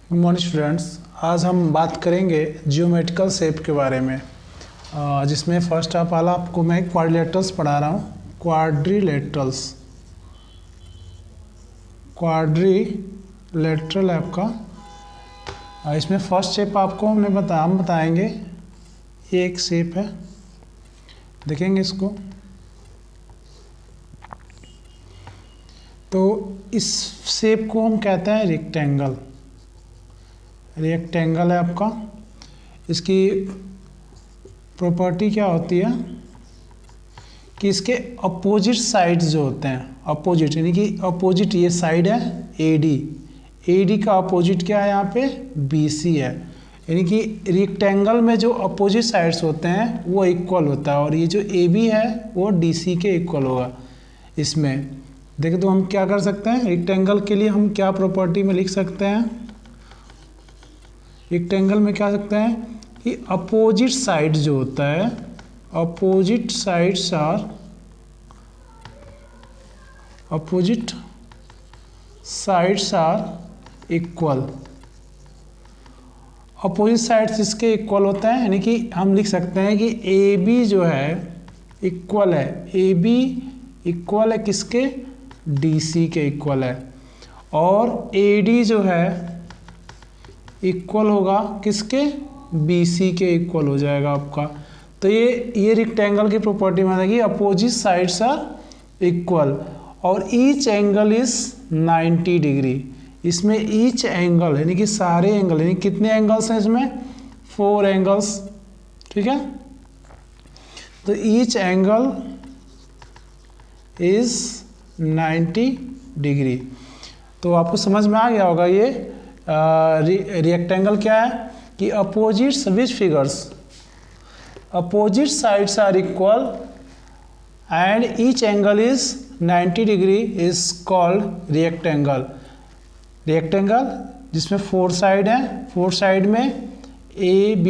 Good morning students. आज हम बात करेंगे जियोमेट्रिकल शेप के बारे में, जिसमें फर्स्ट ऑफ ऑल आपको मैं क्वाड्रिलेटरल्स पढ़ा रहा हूँ। क्वाड्रिलेटरल आपका इसमें फर्स्ट शेप आपको हम बताएंगे। ये एक शेप है, देखेंगे इसको। तो इस शेप को हम कहते हैं रेक्टेंगल। रेक्टेंगल है आपका। इसकी प्रॉपर्टी क्या होती है कि इसके अपोजिट साइड्स जो होते हैं, अपोजिट यानी कि अपोजिट, ये साइड है AD का अपोजिट क्या है यहाँ पे BC है। यानी कि रेक्टेंगल में जो अपोजिट साइड्स होते हैं वो इक्वल होता है, और ये जो AB है वो DC के इक्वल होगा। इसमें देखिए, तो हम क्या कर सकते हैं, रेक्टेंगल के लिए हम क्या प्रॉपर्टी में लिख सकते हैं। रेक्टेंगल में क्या सकते हैं कि अपोजिट साइड जो होता है, opposite sides are equal. Opposite sides इसके इक्वल होते हैं, यानी कि हम लिख सकते हैं कि AB जो है इक्वल है, AB इक्वल है किसके, DC के इक्वल है, और AD जो है इक्वल होगा किसके, BC के इक्वल हो जाएगा आपका। तो ये रेक्टेंगल की प्रॉपर्टी में है कि अपोजिट साइड्स आर इक्वल और ईच एंगल इज 90 डिग्री। इसमें ईच एंगल यानी कि सारे एंगल, यानी कितने एंगल्स हैं इसमें, 4 एंगल्स, ठीक है। तो ईच एंगल इज 90 डिग्री। तो आपको समझ में आ गया होगा ये रेक्टेंगल क्या है कि opposites which figures, opposite sides are equal and each angle is 90 degree is called rectangle. Rectangle जिसमें 4 साइड हैं, 4 साइड में AB,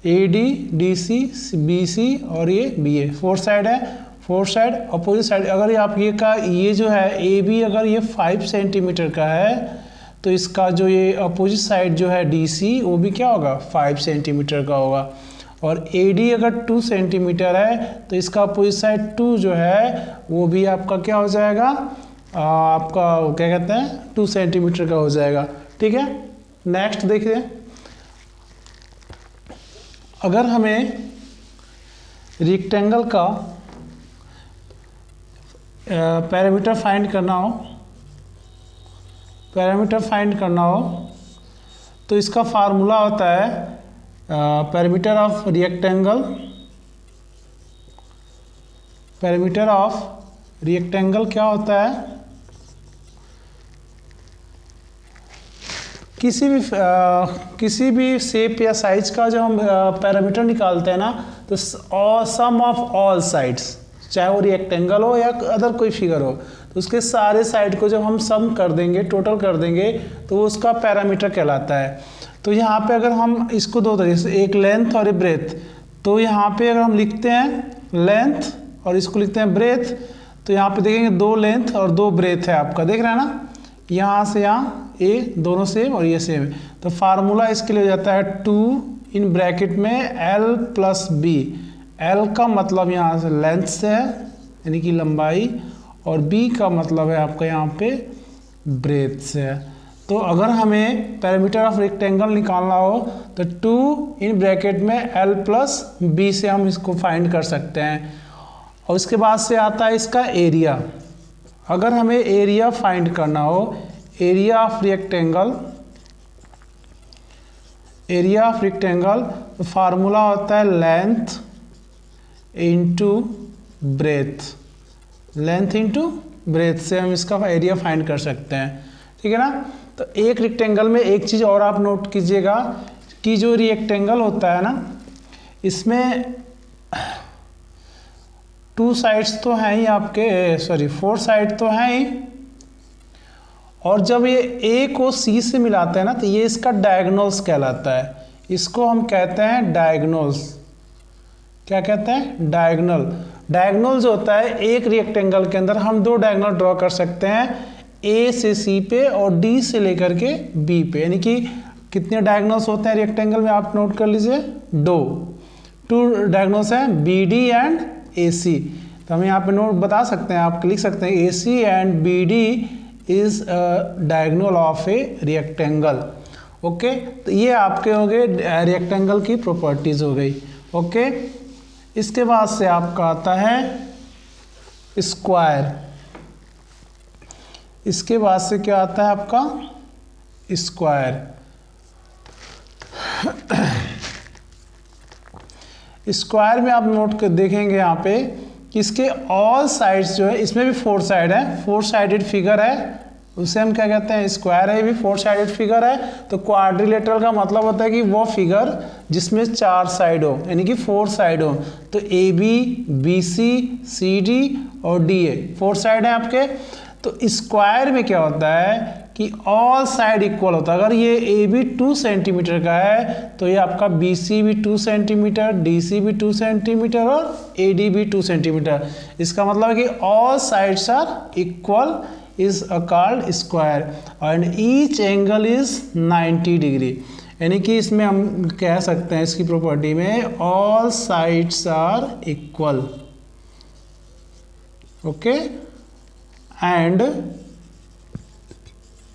AD, DC, BC और ये BA, 4 साइड है। 4 साइड अपोजिट साइड, अगर ये आप ये जो है AB अगर ये 5 सेंटीमीटर का है तो इसका जो ये अपोजिट साइड जो है DC वो भी क्या होगा, 5 सेंटीमीटर का होगा। और AD अगर 2 सेंटीमीटर है तो इसका अपोजिट साइड 2 जो है वो भी आपका क्या हो जाएगा, आपका क्या कहते हैं 2 सेंटीमीटर का हो जाएगा, ठीक है। नेक्स्ट देखिए, अगर हमें रेक्टेंगल का पैरामीटर फाइंड करना हो तो इसका फार्मूला होता है पैरामीटर ऑफ रेक्टेंगल क्या होता है, किसी भी शेप या साइज का जब हम पैरामीटर निकालते हैं ना, तो सम ऑफ ऑल साइड्स, चाहे वो रेक्टेंगल हो या अदर कोई फिगर हो, तो उसके सारे साइड को जब हम सम कर देंगे, टोटल कर देंगे, तो वो उसका पैरामीटर कहलाता है। तो यहाँ पे अगर हम इसको दो तरीके से, एक लेंथ और एक ब्रेथ, तो यहाँ पे अगर हम लिखते हैं लेंथ और इसको लिखते हैं ब्रेथ, तो यहाँ पे देखेंगे 2 लेंथ और 2 ब्रेथ है आपका, देख रहे हैं ना, यहाँ से यहाँ ए दोनों सेम और ये सेम। तो फार्मूला इसके लिए हो जाता है 2 इन ब्रैकेट में L + B। L का मतलब यहाँ से लेंथ से है यानी कि लंबाई, और B का मतलब है आपका यहाँ पे ब्रेथ से है। तो अगर हमें पैरामीटर ऑफ रेक्टेंगल निकालना हो तो 2 इन ब्रैकेट में L + B से हम इसको फाइंड कर सकते हैं। और उसके बाद से आता है इसका एरिया। अगर हमें एरिया फाइंड करना हो, एरिया ऑफ रेक्टेंगल, तो फार्मूला होता है लेंथ इंटू ब्रेथ से हम इसका एरिया फाइंड कर सकते हैं, ठीक है ना। तो एक रेक्टेंगल में एक चीज़ और आप नोट कीजिएगा कि जो रेक्टेंगल होता है ना, इसमें 2 साइड्स तो हैं ही आपके, 4 साइड तो हैं ही, और जब ये A को C से मिलाते हैं ना, तो ये इसका डायगोनल्स कहलाता है। इसको हम कहते हैं डायगोनल्स। क्या कहते हैं, डायगोनल। डायगोनल जो होता है, एक रेक्टेंगल के अंदर हम 2 डायगोनल ड्रॉ कर सकते हैं। ए से सी पे और डी से लेकर के बी पे, यानी कि कितने डायगोनल्स होते हैं रेक्टेंगल में आप नोट कर लीजिए, टू डायगोनल्स हैं बी डी एंड ए सी। तो हम यहाँ पे नोट बता सकते हैं, आप लिख सकते हैं A C and B D is diagonal of a rectangle. Okay, तो ये आपके हो गए रेक्टेंगल की प्रॉपर्टीज हो गई। ओके, इसके बाद से आपका आता है स्क्वायर। इसके बाद से क्या आता है आपका स्क्वायर। स्क्वायर में आप नोट कर देखेंगे यहाँ पे कि इसके ऑल साइड्स जो है, इसमें भी 4 साइड है, 4 साइडेड फिगर है, उसे हम क्या कहते हैं स्क्वायर है, ये भी 4 साइडेड फिगर है। तो क्वाड्रिलेटरल का मतलब होता है कि वो फिगर जिसमें 4 साइड हो, यानी कि 4 साइड हो। तो A B, B C, C D और डी ए 4 साइड है आपके। तो स्क्वायर में क्या होता है कि ऑल साइड इक्वल होता है। अगर ये ए बी 2 सेंटीमीटर का है तो ये आपका बी सी भी 2 सेंटीमीटर, डी सी भी 2 सेंटीमीटर और ए डी भी 2 सेंटीमीटर। इसका मतलब है कि all sides are equal is called square and each angle is 90 degree. यानी कि इसमें हम कह सकते हैं इसकी प्रॉपर्टी में all sides are equal, okay, and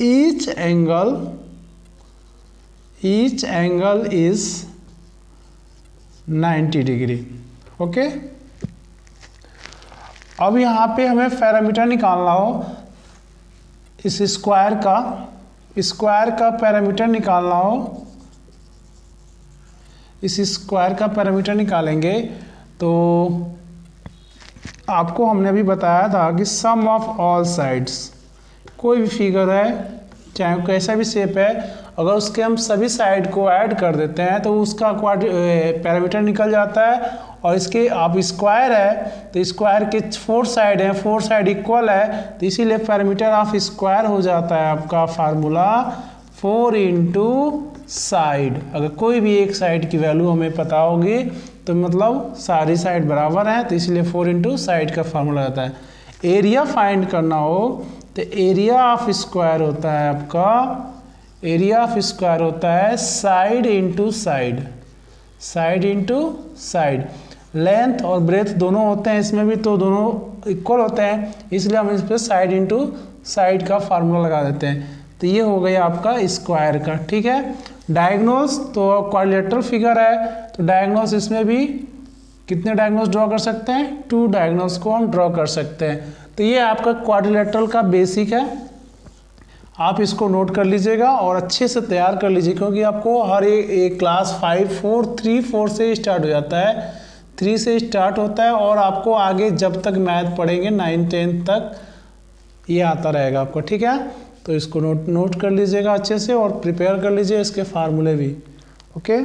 each angle is 90 degree. Okay, अब यहाँ पे हमें पैरामीटर निकालना हो, इस स्क्वायर का पैरामीटर निकालना हो, इस स्क्वायर का पैरामीटर निकालेंगे तो आपको हमने अभी बताया था कि सम ऑफ ऑल साइड्स, कोई भी फिगर है चाहे कैसा भी शेप है, अगर उसके हम सभी साइड को ऐड कर देते हैं तो उसका पैरामीटर निकल जाता है। और इसके आप स्क्वायर है तो स्क्वायर के 4 साइड हैं, 4 साइड इक्वल है, तो इसीलिए पैरामीटर ऑफ स्क्वायर हो जाता है आपका फार्मूला 4 इंटू साइड। अगर कोई भी एक साइड की वैल्यू हमें पता होगी तो मतलब सारी साइड बराबर हैं, तो इसलिए 4 इंटू साइड का फार्मूला आता है। एरिया फाइंड करना हो तो एरिया ऑफ स्क्वायर होता है आपका, एरिया ऑफ स्क्वायर होता है side into side, side into side. Length और ब्रेथ दोनों होते हैं इसमें भी, तो दोनों इक्वल होते हैं, इसलिए हम इस पर साइड इंटू साइड का फार्मूला लगा देते हैं। तो ये हो गया आपका स्क्वायर का। ठीक है, डायगोनल्स तो क्वाड्रिलेटरल फिगर है, तो डायगोनल्स इसमें भी कितने डायगोनल्स ड्रॉ कर सकते हैं, 2 डायगोनल्स को हम ड्रॉ कर सकते हैं। तो ये आपका क्वाड्रिलेटरल का बेसिक है, आप इसको नोट कर लीजिएगा और अच्छे से तैयार कर लीजिए, क्योंकि आपको हर एक क्लास 5, 4, 3, 4 से स्टार्ट हो जाता है, 3 से स्टार्ट होता है और आपको आगे जब तक मैथ पढ़ेंगे 9, 10 तक ये आता रहेगा आपको। ठीक है, तो इसको नोट कर लीजिएगा अच्छे से और प्रिपेयर कर लीजिए इसके फार्मूले भी। ओके।